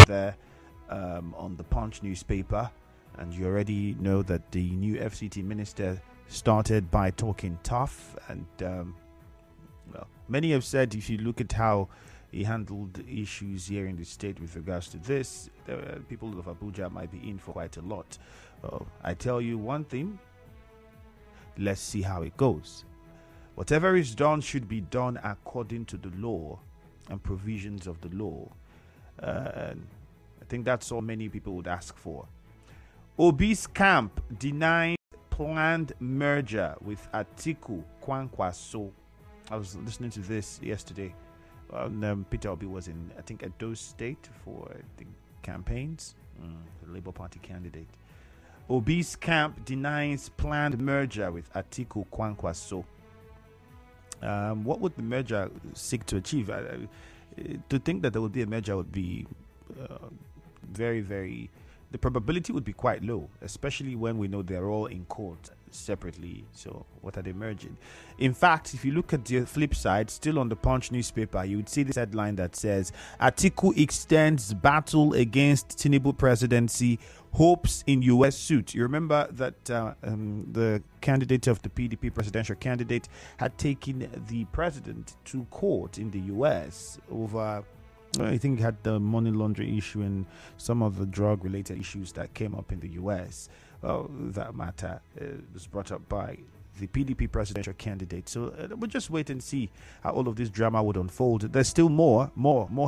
there on the Punch newspaper, and you already know that the new FCT minister started by talking tough, and well, many have said if you look at how he handled issues here in the state with regards to this, the people of Abuja might be in for quite a lot. I tell you one thing, let's see how it goes. Whatever is done should be done according to the law and provisions of the law. I think that's all many people would ask for. Obi's camp denies planned merger with Atiku Kwankwaso. I was listening to this yesterday. Peter Obi was in, I think, Edo State for the campaigns, the Labour Party candidate. Obi's camp denies planned merger with Atiku Kwankwaso. What would the merger seek to achieve? To think that there would be a merger would be very, very... The probability would be quite low, especially when we know they're all in court separately. So what are they merging? In fact, if you look at the flip side, still on the Punch newspaper, you would see this headline that says, Atiku extends battle against Tinubu presidency, hopes in U.S. suit. You remember that the candidate of the PDP presidential candidate had taken the president to court in the U.S. over... I think he had the money laundering issue and some of the drug-related issues that came up in the U.S. That matter was brought up by the PDP presidential candidate. So we'll just wait and see how all of this drama would unfold. There's still more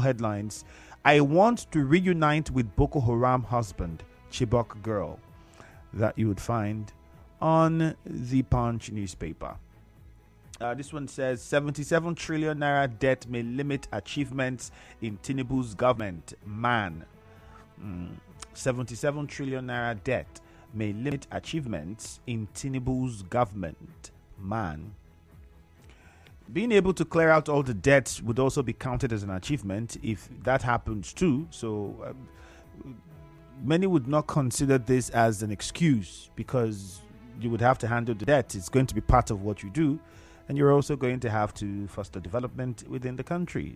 headlines. I want to reunite with Boko Haram husband, Chibok girl, that you would find on the Punch newspaper. This one says 77 trillion naira debt may limit achievements in Tinubu's government. Man, 77 trillion naira debt may limit achievements in Tinubu's government. Man, being able to clear out all the debts would also be counted as an achievement if that happens too. So many would not consider this as an excuse because you would have to handle the debt. It's going to be part of what you do. And you're also going to have to foster development within the country.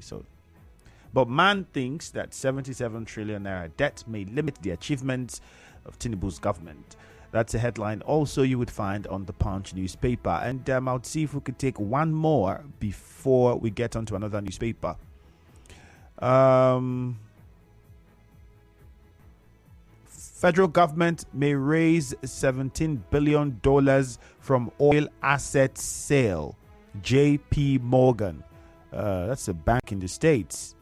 But man thinks that 77 trillion naira debt may limit the achievements of Tinubu's government. That's a headline also you would find on the Punch newspaper. And I'll see if we could take one more before we get onto another newspaper. Federal government may raise $17 billion from oil asset sale. JP Morgan. That's a bank in the States.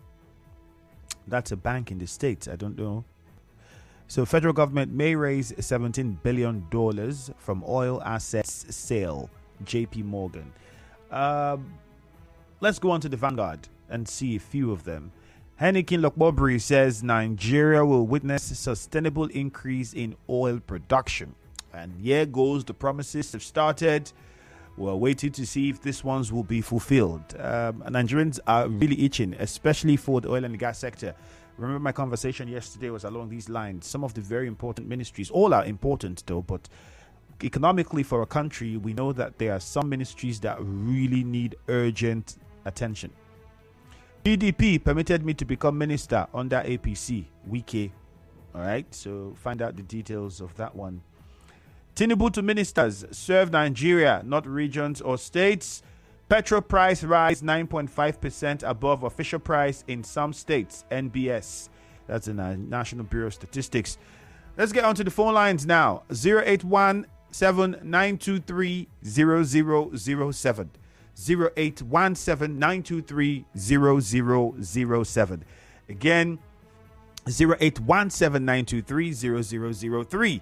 I don't know. So federal government may raise $17 billion from oil assets sale. JP Morgan. Let's go on to the Vanguard and see a few of them. Henneken Lokbobri says Nigeria will witness sustainable increase in oil production. And here goes, the promises have started. We're waiting to see if these ones will be fulfilled. Nigerians are really itching, especially for the oil and gas sector. Remember my conversation yesterday was along these lines. Some of the very important ministries, all are important though, but economically for a country, we know that there are some ministries that really need urgent attention. PDP permitted me to become minister under APC, Wike. All right, so find out the details of that one. Tinubu to ministers, serve Nigeria, not regions or states. Petrol price rise 9.5% above official price in some states, NBS. That's in the National Bureau of Statistics. Let's get onto the phone lines now. 0817-923-0007. 0817-923-0007. Again, 0817-923-0003.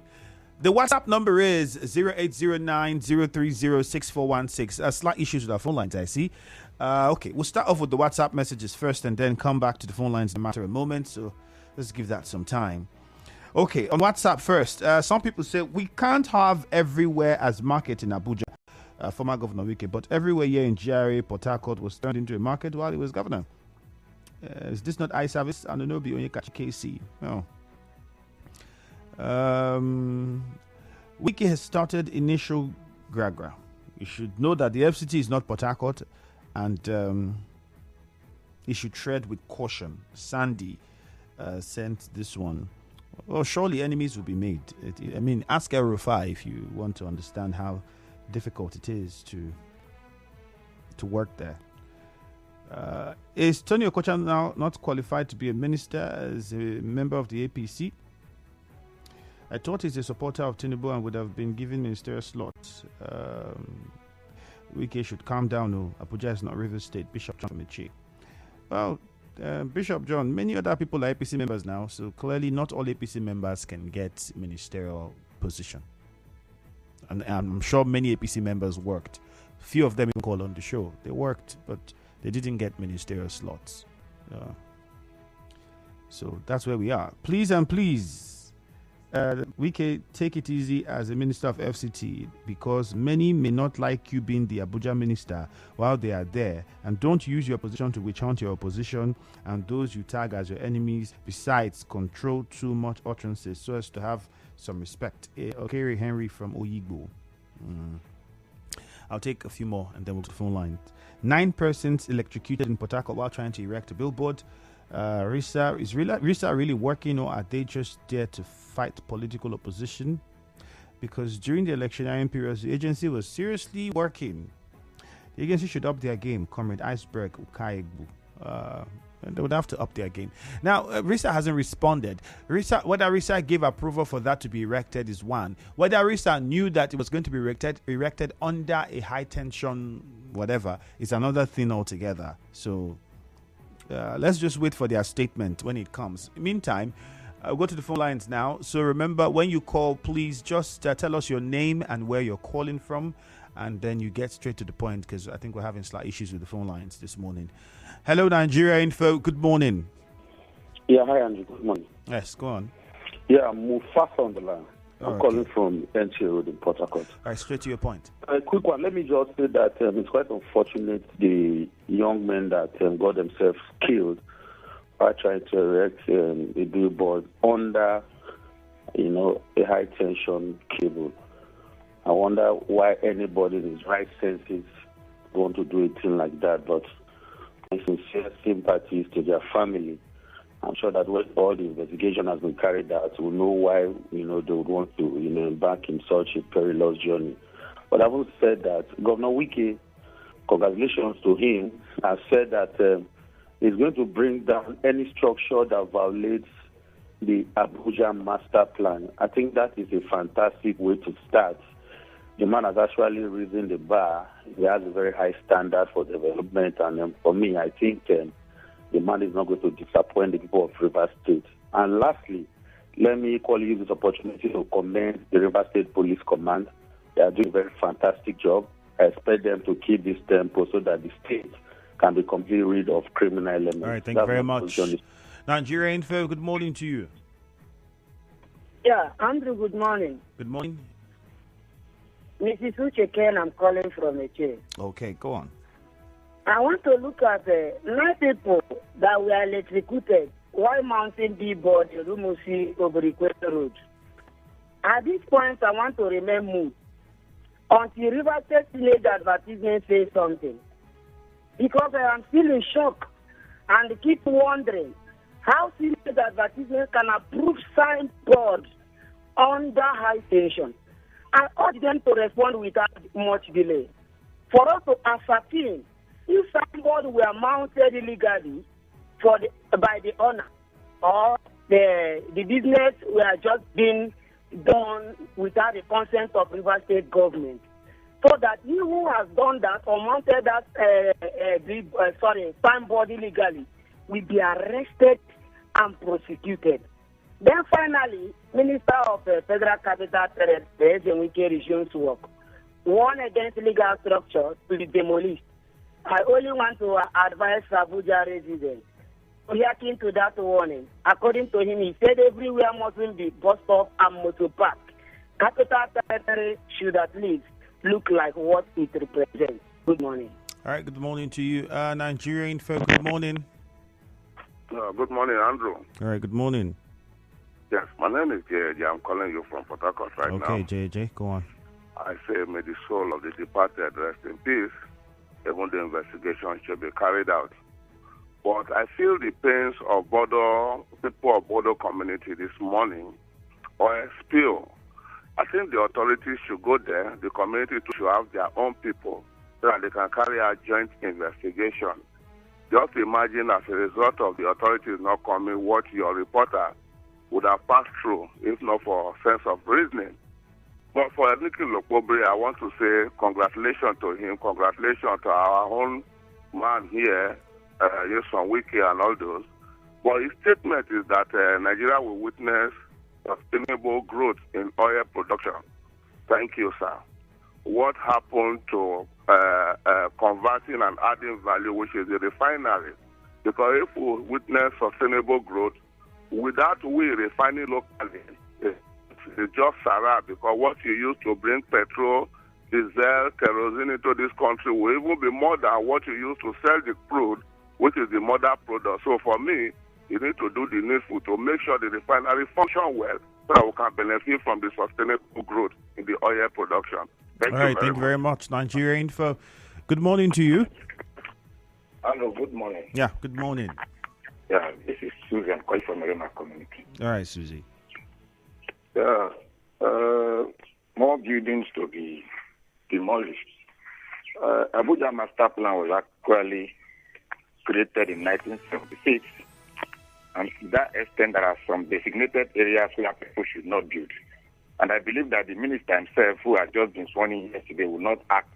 The WhatsApp number is 0809-030-6416. Slight issues with our phone lines, I see. Okay, we'll start off with the WhatsApp messages first and then come back to the phone lines in a matter of a moment. So let's give that some time. Okay, on WhatsApp first. Some people say we can't have everywhere as market in Abuja. Former Governor Wike, but everywhere here in GRA, Port Harcourt was turned into a market while he was governor. Is this not eye service? I don't know, Onyekachi KC. No. Wike has started initial Gragra. You should know that the FCT is not Port Harcourt, and he should tread with caution. Sandy sent this one. Well, surely enemies will be made. Ask El Rufai if you want to understand how difficult it is to work there. Is Tony Okocha now not qualified to be a minister as a member of the APC? I thought he's a supporter of Tinubu and would have been given ministerial slots. Wike should calm down. No, Abuja is not Rivers State. Bishop John Michi. Well, Bishop John, many other people are APC members now, so clearly not all APC members can get ministerial position. And I'm sure many APC members worked. Few of them even called on the show. They worked, but they didn't get ministerial slots. So that's where we are. Please, Wike, take it easy as a minister of FCT, because many may not like you being the Abuja minister while they are there, and don't use your position to witch hunt your opposition and those you tag as your enemies. Besides, control too much utterances so as to have some respect. Okere Henry from Oyigbo. I'll take a few more and then we'll to the phone line. 9 persons electrocuted in Port Harcourt while trying to erect a billboard. Risa really working, or are they just there to fight political opposition? Because during the electioneering period, the agency was seriously working. The agency should up their game, Comrade Iceberg Ukaigbu. They would have to up their game. Now, Risa hasn't responded. Whether Risa gave approval for that to be erected is one. Whether Risa knew that it was going to be erected under a high tension whatever is another thing altogether. So let's just wait for their statement when it comes. Meantime, I'll go to the phone lines now. So remember, when you call, please just tell us your name and where you're calling from, and then you get straight to the point, because I think we're having slight issues with the phone lines this morning. Hello, Nigeria Info. Good morning. Yeah, hi, Andrew. Good morning. Yes, go on. Yeah, I'm Mufasa on the line. I'm calling from NTA Road in Port Harcourt. All right, straight to your point. A quick one. Let me just say that it's quite unfortunate the young men that got themselves killed by trying to erect a billboard under, a high tension cable. I wonder why anybody in his right senses want to do a thing like that, but my sincere sympathies to their family. I'm sure that when all the investigation has been carried out, we'll know why, they would want to, embark in such a perilous journey. But having said that, Governor Wike, congratulations to him, has said that he's going to bring down any structure that violates the Abuja master plan. I think that is a fantastic way to start. The man has actually risen the bar. He has a very high standard for development, and for me, I think the man is not going to disappoint the people of Rivers State. And lastly, let me equally use this opportunity to commend the Rivers State Police Command. They are doing a very fantastic job. I expect them to keep this tempo so that the state can be completely rid of criminal elements. All right, thank you very much. Nigeria Info, good morning to you. Yeah, Andrew, good morning. Good morning. Mrs. Uche Ken, I'm calling from Eche. Okay, go on. I want to look at 9 people that were electrocuted while mounting billboard in Rumusi Oberikwete Road. At this point, I want to remain moved until River State Teenage Advertisement says something. Because I am still in shock and keep wondering how teenage advertisement can approve signboard under high tension. I urge them to respond without much delay. For us to ascertain if signboard were mounted illegally by the owner, or the business were just being done without the consent of River State government, so that he who has done that or mounted that signboard illegally will be arrested and prosecuted. Then finally, Minister of Federal Capital Territory, Wike, resumes work. Warn against legal structures to be demolished. I only want to advise Abuja residents to hearken to that warning. According to him, he said everywhere mustn't be bus stop and motor park. Capital Territory should at least look like what it represents. Good morning. All right, good morning to you. Nigeria Info, good morning. Good morning, Andrew. All right, good morning. Yes, my name is JJ. I'm calling you from Port Harcourt now. Okay, JJ, go on. I say, may the soul of the departed rest in peace. Even the investigation should be carried out. But I feel the pains of people of Bodo community this morning, oil spill. I think the authorities should go there. The community should have their own people so that they can carry out joint investigation. Just imagine as a result of the authorities not coming, what your reporter would have passed through, if not for sense of reasoning. But for Enrique Lokpobri, I want to say congratulations to him, congratulations to our own man here, Nyesom Wike and all those. But his statement is that Nigeria will witness sustainable growth in oil production. Thank you, sir. What happened to converting and adding value, which is the refinery? Because if we witness sustainable growth, without we refining locally, it's just Sarah, because what you use to bring petrol, diesel, kerosene into this country will even be more than what you use to sell the crude, which is the mother product. So for me, you need to do the needful to make sure the refinery function well so that we can benefit from the sustainable growth in the oil production. Thank you very much. Nigeria Info. Good morning to you. Hello, good morning. Yeah, good morning. Yeah, this is Susie. I'm calling from Rema community. All right, Susie. More buildings to be demolished. Abuja Master Plan was actually created in 1976. And to that extent, there are some designated areas where people should not build. And I believe that the minister himself, who has just been sworn in yesterday, will not act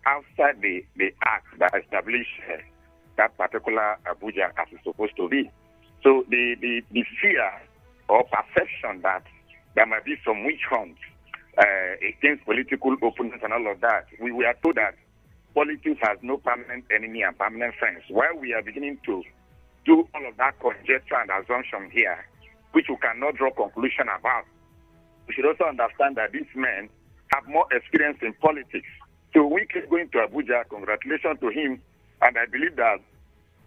outside the act that established that particular Abuja as it's supposed to be. So the fear or perception that there might be some witch hunt against political opponents and all of that, we are told that politics has no permanent enemy and permanent friends. While we are beginning to do all of that conjecture and assumption here, which we cannot draw conclusion about, we should also understand that these men have more experience in politics. So we keep going to Abuja. Congratulations to him. And I believe that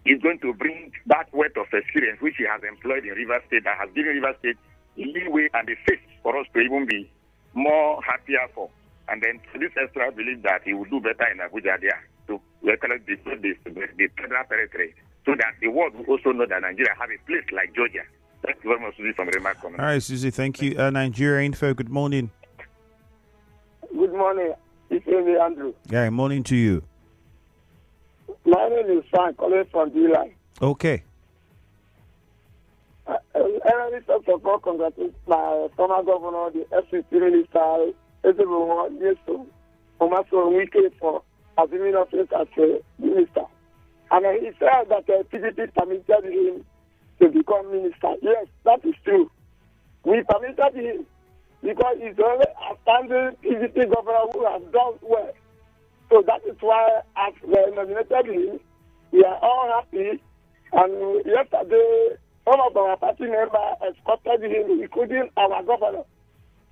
he's going to bring that weight of experience which he has employed in Rivers State, that has given Rivers State leeway and the faith for us to even be more happier for. And then to this extra, I believe that he will do better in Abuja there to recollect the federal territory, so that the world will also know that Nigeria have a place like Georgia. Thank you very much, Susie, from Remark Comment. All right, Susie, thank you. Nigeria Info, good morning. Good morning. It's Amy Andrew. Yeah, morning to you. My name is Frank, calling from D-Line. Okay. First of all, congratulate my former governor, the FCT minister, everyone, Nyesom Wike, for assuming office as a minister. And he said that the PDP permitted him to become minister. Yes, that is true. We permitted him because he's only a standing PDP governor who has done well. So that is why, as we nominated him, we are all happy. And yesterday, one of our party members escorted him, including our governor,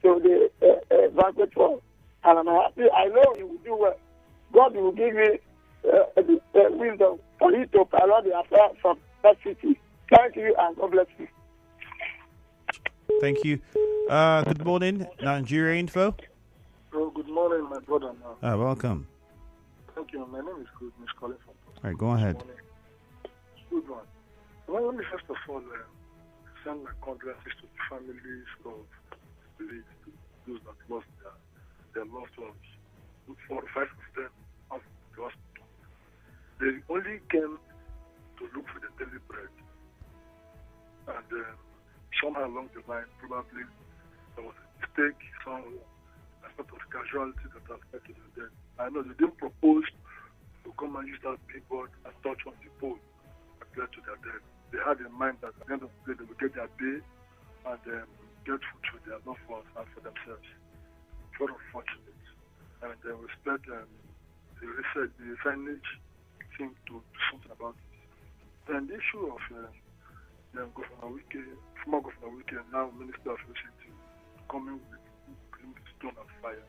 to the banquet hall. And I'm happy. I know he will do well. God will give me the wisdom for you to pilot the affairs from that city. Thank you, and God bless you. Thank you. Good morning, Nigeria Info. Oh, good morning, my brother. Welcome. Thank you. My name is Good. Miss calling from. All right, go ahead. Good one. Well, let me first of all send my condolences to the families of those that lost their loved ones. 4 or 5 of them of the hospital. They only came to look for the daily bread. And somehow along the line, probably there was a mistake, some sort of casualty that has led to their death. I know they didn't propose to come and use that big board and touch on the pole that led to their death. They had in mind that at the end of the day they would get their pay and get food for their loved ones and for themselves. Very unfortunate. And they respect the signage thing to do something about it. Then the issue of Governor Wike, former Governor Wike, now Minister of FCT, coming with stone and fire.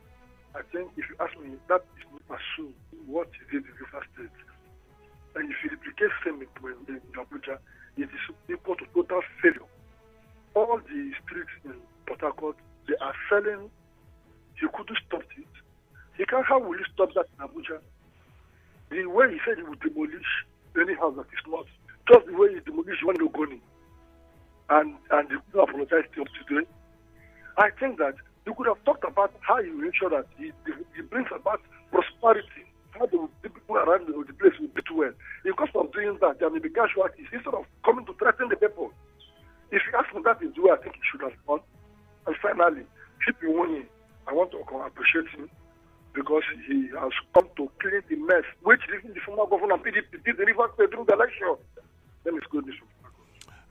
I think if you ask me, that is not pursue what he did in Rivers State. And if you replicate same in Abuja, it is equal to total failure. All the streets in Port Harcourt, they are selling. He couldn't stop it. How will he stop that in Abuja? The way he said he would demolish, any house that is not just the way you demolish one Ogoni and you could apologize to him today. I think that you could have talked about how you ensure that he brings about prosperity, how the people around the place will do well. Because of doing that, there may be casualties instead of coming to threaten the people. If you ask me, that is the way I think he should have done. And finally, Chief Iwunyi, I want to appreciate him because he has come to clean the mess which the former governor PDP did the Rivers State through the election. That is good news.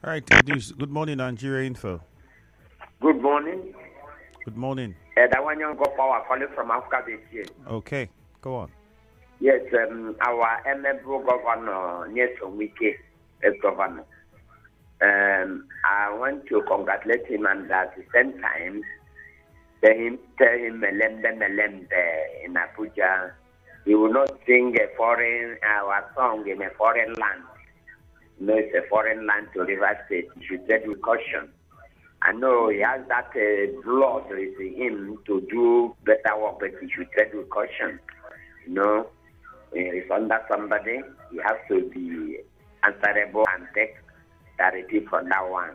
All right, good news. Good morning, Nigeria Info. Good morning. Good morning. That one young power calling from Africa this year. Okay, go on. Yes, our MMBro governor, Nelson Wike, as governor. I want to congratulate him and at the same time tell him melembe in Abuja. He will not sing our song in a foreign land. No, it's a foreign land to Rivers State. He should tread with caution. I know he has that blood in him to do better work, but he should tread with caution. You know, if under somebody, he has to be answerable and take charity from that one.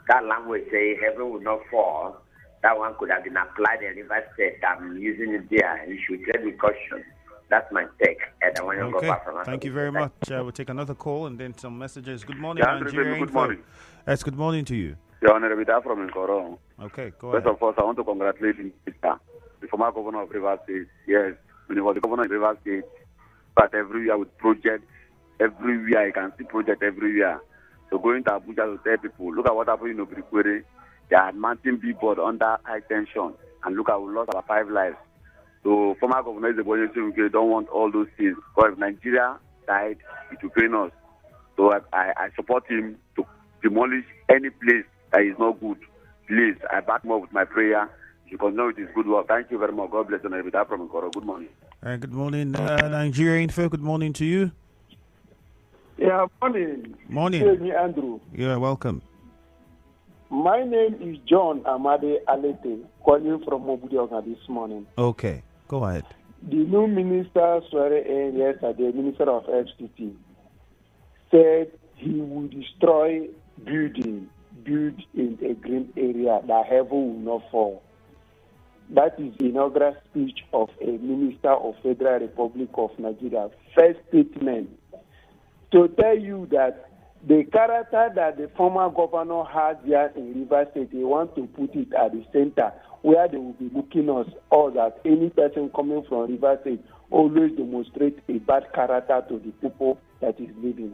That language say heaven will not fall. That one could have been applied in Rivers State. I'm using it there. You should tread with caution. That's my take. And I want to go back from Thank you very much. We'll take another call and then some messages. Good morning, Nigeria. Good morning. Yes, good morning to you. Your Honor, Vida from Nkoro. Okay, go ahead. First of all, I want to congratulate the former governor of Rivers State. Yes, when he was the governor of Rivers State, but every year with projects, everywhere you can see project everywhere. So going to Abuja to tell people, look at what happened in Obrikwere. They had mountain billboard under high tension, and look at we lost our 5 lives. So former governor is the one saying we don't want all those things. Because if Nigeria died, it will pain us. So I support him to demolish any place that is not good. Please, I back him up with my prayer. You can know it is good work. Thank you very much. God bless you. And Vida from Nkoro. Good morning. Good morning, Nigeria Info. Good morning to you. Yeah, morning. Morning. Andrew. You're welcome. My name is John Amade Alete, calling from Obudioga this morning. Okay, go ahead. The new minister swearing in yesterday, Minister of FCT, said he will destroy build in a green area that heaven will not fall. That is the inaugural speech of a minister of Federal Republic of Nigeria. First statement to tell you that the character that the former governor has here in Rivers State, they want to put it at the center where they will be looking us all that any person coming from Rivers State always demonstrate a bad character to the people that is living.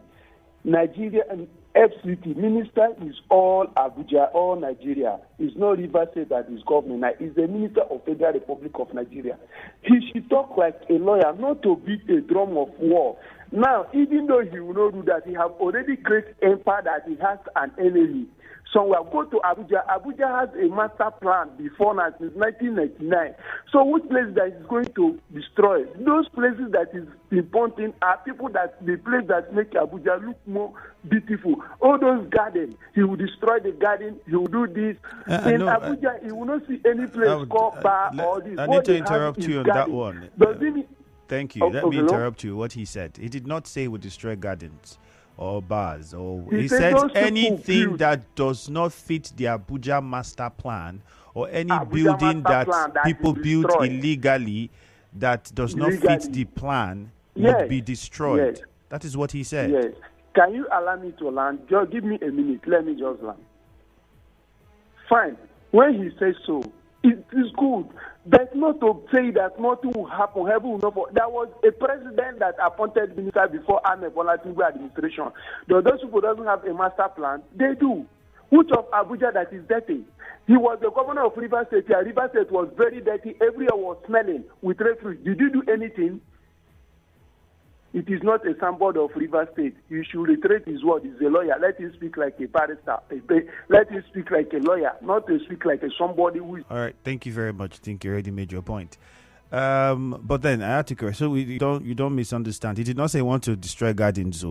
Nigeria and FCT minister is all Abuja, all Nigeria. It's not Rivers State that is government. It's the minister of Federal Republic of Nigeria. He should talk like a lawyer, not to beat a drum of war. Now, even though he will not do that, he has already created empire that he has an enemy. So we are going to Abuja. Abuja has a master plan before now since 1999. So which place that is going to destroy? Those places that is important are people that the place that make Abuja look more beautiful. All those gardens, he will destroy the garden. He will do this. In Abuja, he will not see any place called bar or this. I need to interrupt you on that one. Thank you. Let me interrupt you. What he said. He did not say we destroy gardens or bars. Or he said anything that does not fit the Abuja master plan or any building that people build illegally that does not fit the plan would be destroyed. Yes. That is what he said. Yes. Can you allow me to land? Just give me a minute. Let me just land. Fine. When he says so, it is good. But not to say that nothing will happen, heaven will not fall. There was a president that appointed minister before Ahmed Bola Tinubu administration. Those people doesn't have a master plan. They do. Which of Abuja that is dirty? He was the governor of Rivers State. Yeah, Rivers State was very dirty. Everywhere was smelling with refuse. Did you do anything? It is not a sample of Rivers State. You should retrace his word. He's a lawyer. Let him speak like a barrister. Let him speak like a lawyer, not to speak like somebody who is... All right. Thank you very much. I think you already made your point. But then I had to correct. So you don't misunderstand. He did not say he want to destroy gardens.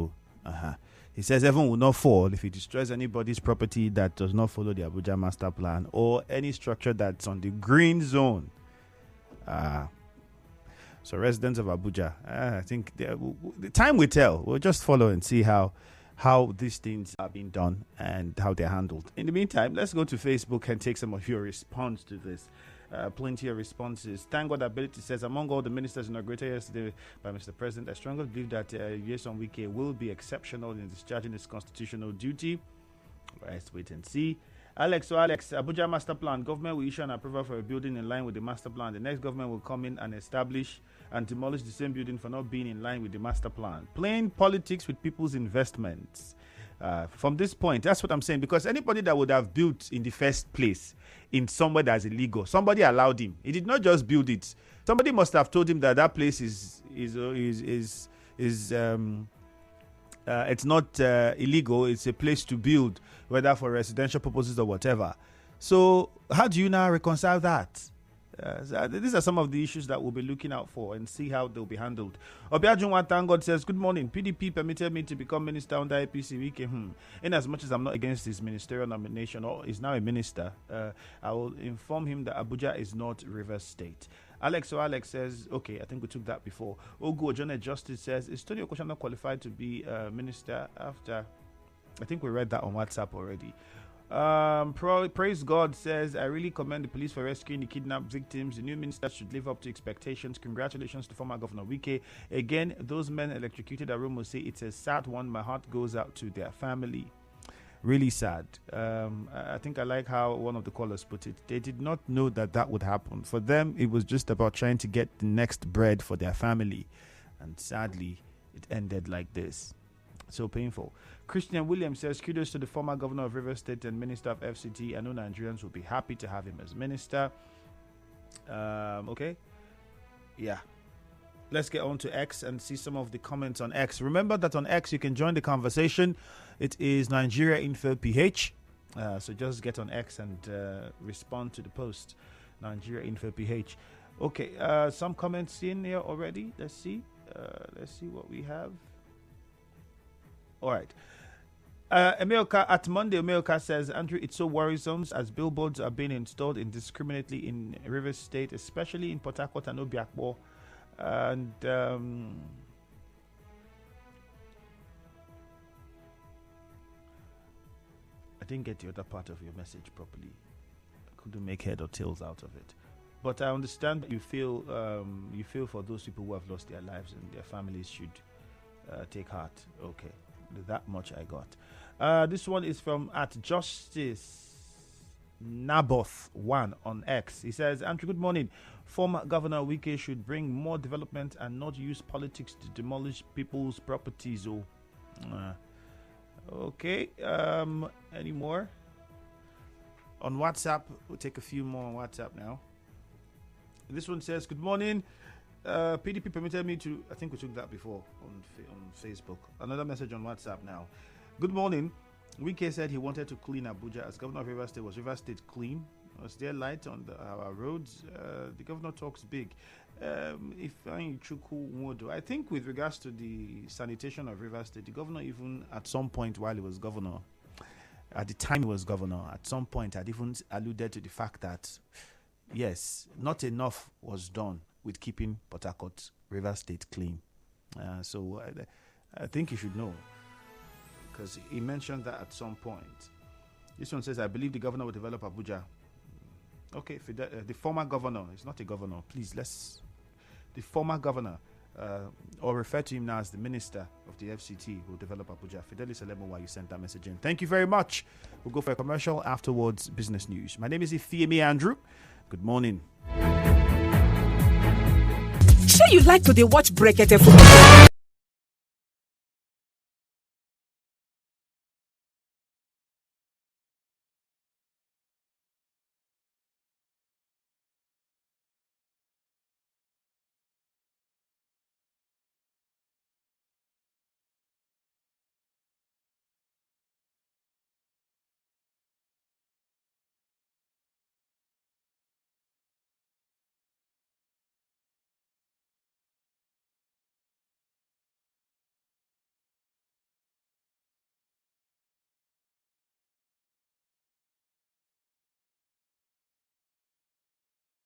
He says heaven will not fall if he destroys anybody's property that does not follow the Abuja master plan or any structure that's on the green zone. So residents of Abuja, I think the time will tell. We'll just follow and see how these things are being done and how they're handled. In the meantime, let's go to Facebook and take some of your response to this. Plenty of responses. Thank God Ability says, among all the ministers inaugurated yesterday by Mr. President, I strongly believe that Nyesom Wike will be exceptional in discharging his constitutional duty. Let's wait and see. Alex, Abuja master plan. Government will issue an approval for a building in line with the master plan. The next government will come in and establish and demolish the same building for not being in line with the master plan. Playing politics with people's investments. From this point, that's what I'm saying. Because anybody that would have built in the first place in somewhere that's illegal, somebody allowed him. He did not just build it. Somebody must have told him that that place is it's not illegal. It's a place to build, whether for residential purposes or whatever. So how do you now reconcile that? These are some of the issues that we'll be looking out for and see how they'll be handled. Obiajunwa Tangod says, good morning. PDP permitted me to become minister under APC Wike. In as much as I'm not against his ministerial nomination or is now a minister, I will inform him that Abuja is not Rivers State. Alex says, okay, I think we took that before. Ogu Ojone Justice says, is Tony Okosha not qualified to be minister after? I think we read that on WhatsApp already. Praise God says, I really commend the police for rescuing the kidnapped victims. The new minister should live up to expectations. Congratulations to former Governor Wike. Again, those men electrocuted at Rome say it's a sad one. My heart goes out to their family. Really sad. I think I like how one of the callers put it. They did not know that would happen. For them, it was just about trying to get the next bread for their family. And sadly, it ended like this. So painful. Christian Williams says, kudos to the former governor of Rivers State and minister of FCT. I know Nigerians will be happy to have him as minister. Okay. Yeah. Let's get on to X and see some of the comments on X. Remember that on X, you can join the conversation. It is Nigeria Info PH. So just get on X and respond to the post. Nigeria Info PH. Okay. Some comments in here already. Let's see. Let's see what we have. All right. Emilka at Monday, Emilka says, Andrew, it's so worrisome as billboards are being installed indiscriminately in Rivers State, especially in Port Harcourt and Obiakpo. And I didn't get the other part of your message properly. I couldn't make head or tails out of it. But I understand that you feel for those people who have lost their lives and their families should take heart. Okay. That much I got. This one is from at Justice Naboth 1 on X. He says, Andrew, good morning. Former Governor Wike should bring more development and not use politics to demolish people's properties. Okay. Any more? On WhatsApp, we'll take a few more on WhatsApp now. This one says, good morning. PDP permitted me to, I think we took that before on Facebook. Another message on WhatsApp now. Good morning. Wike said he wanted to clean Abuja. As governor of Rivers State, was Rivers State clean? Was there light on our roads? The governor talks big. I think with regards to the sanitation of Rivers State, the governor even at some point while he was governor, at the time he was governor, at some point had even alluded to the fact that, yes, not enough was done with keeping Port Harcourt, Rivers State clean. So I think you should know, because he mentioned that at some point. This one says, I believe the governor will develop Abuja. Okay, the former governor, he's not a governor, please, the former governor, or refer to him now as the minister of the FCT, will develop Abuja. Fidelis Elemowa, you sent that message in. Thank you very much. We'll go for a commercial, afterwards business news. My name is Ifeemi Andrew. Good morning. Sure you like to watch Brekete football?